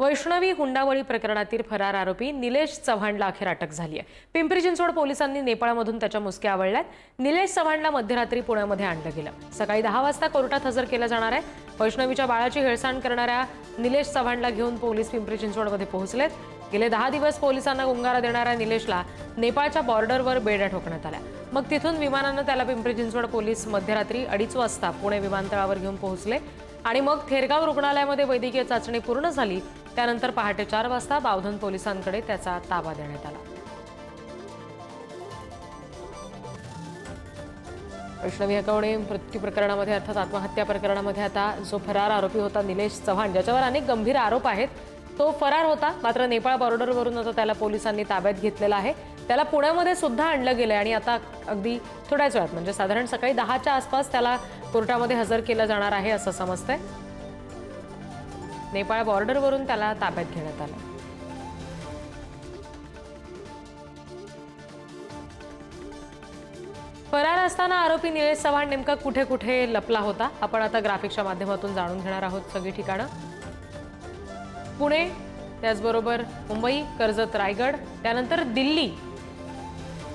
वैष्णवी हुंडाबळी प्रकरणातील फरार आरोपी निलेश चव्हाणला अखेर अटक झाली आहे। पिंपरी चिंचवड पोलिसांनी नेपाळमधून त्याच्या मुसक्या आवळल्यात। निलेश चव्हाणला मध्यरात्री पुण्यामध्ये आणलं गेलं। सकाळी 10 वाजता कोर्टात हजर केलं जाणार आहे। वैष्णवीच्या बाळाची हेळसांड करणाऱ्या निलेश चव्हाणला घेऊन पोलीस पिंपरी चिंचवडमध्ये पोहोचलेत। गेले 10 दिवस पोलिसांना गुंगारा देणाऱ्या निलेशला नेपाळच्या बॉर्डरवर बेड्या ठोकण्यात आल्या। मग तिथून विमानानं त्याला पिंपरी चिंचवड पोलीस मध्यरात्री 2:30 वाजता पुणे विमानतळावर घेऊन पोहोचले आणि मग थेरगाव रुग्णालयामध्ये वैद्यकीय चाचणी पूर्ण झाली। त्यानंतर पहाटे 4 वाजता बावधन पोलिसांकडे त्याचा ताबा देण्यात आला। वैष्णवी हकवणे मृत्यू प्रकरणामध्ये अर्थात आत्महत्या प्रकरणामध्ये आता जो फरार आरोपी होता निलेश चव्हाण, ज्याच्यावर अनेक गंभीर आरोप आहेत, तो फरार होता। मात्र नेपाळ बॉर्डरवरून आता त्याला पोलिसांनी ताब्यात घेतलेला आहे। त्याला पुण्यामध्ये सुद्धा आणलं गेलंय आणि आता अगदी थोड्याच वेळात म्हणजे साधारण सकाळी 10च्या आसपास त्याला कोर्टामध्ये हजर केलं जाणार आहे असं समजतंय। नेपाळ बॉर्डरवरून त्याला ताब्यात घेण्यात आलं। फरार असताना आरोपी निलेश चव्हाण नेमका कुठे कुठे लपला होता, आपण आता ग्राफिक्सच्या माध्यमातून जाणून घेणार आहोत सगळी ठिकाणं। पुणे, त्याचबरोबर मुंबई, कर्जत, रायगड, त्यानंतर दिल्ली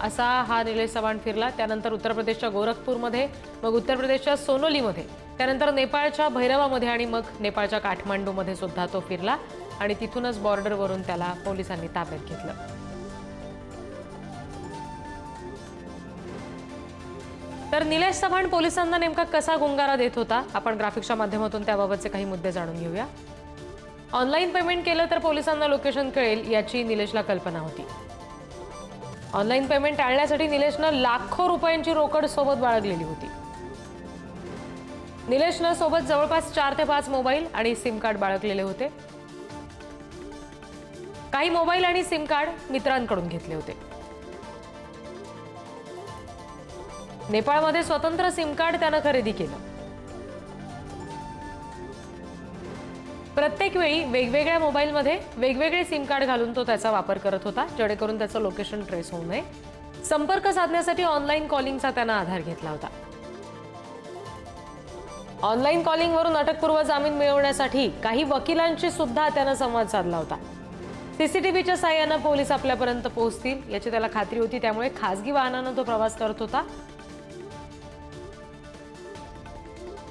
असा हा निलेश चव्हाण फिरला। त्यानंतर उत्तर प्रदेशच्या गोरखपूरमध्ये, मग उत्तर प्रदेशच्या सोनोलीमध्ये, त्यानंतर नेपाळच्या भैरवामध्ये आणि मग नेपाळच्या काठमांडूमध्ये सुद्धा तो फिरला आणि तिथूनच बॉर्डरवरून त्याला पोलिसांनी ताब्यात घेतलं। तर निलेश चव्हाण पोलिसांना नेमका कसा गुंगारा देत होता, आपण ग्राफिक्सच्या माध्यमातून त्याबाबतचे काही मुद्दे जाणून घेऊया। ऑनलाईन पेमेंट केलं तर पोलिसांना लोकेशन कळेल याची निलेशला कल्पना होती। ऑनलाईन पेमेंट टाळण्यासाठी निलेशनं लाखो रुपयांची रोकड सोबत बाळगलेली होती। निलेशनं सोबत जवळपास 4 ते 5 मोबाईल आणि सिम कार्ड बाळगलेले होते। काही मोबाईल आणि सिम कार्ड मित्रांकडून घेतले होते। नेपाळमध्ये स्वतंत्र सिम कार्ड त्यानं खरेदी केलं। प्रत्येक वेळी वेगवेगळ्या मोबाईलमध्ये वेगवेगळे सिम कार्ड घालून तो त्याचा वापर करत होता, जेणेकरून त्याचं लोकेशन ट्रेस होऊ नये। संपर्क साधण्यासाठी ऑनलाईन कॉलिंगचा त्यानं आधार घेतला होता। ऑनलाईन कॉलिंगवरून अटकपूर्व जामीन मिळवण्यासाठी काही वकिलांशी सुद्धा त्यानं संवाद साधला होता। सीसीटीव्हीच्या साहाय्यानं पोलीस आपल्यापर्यंत पोहोचतील याची त्याला खात्री होती, त्यामुळे खासगी वाहनानं तो प्रवास करत होता।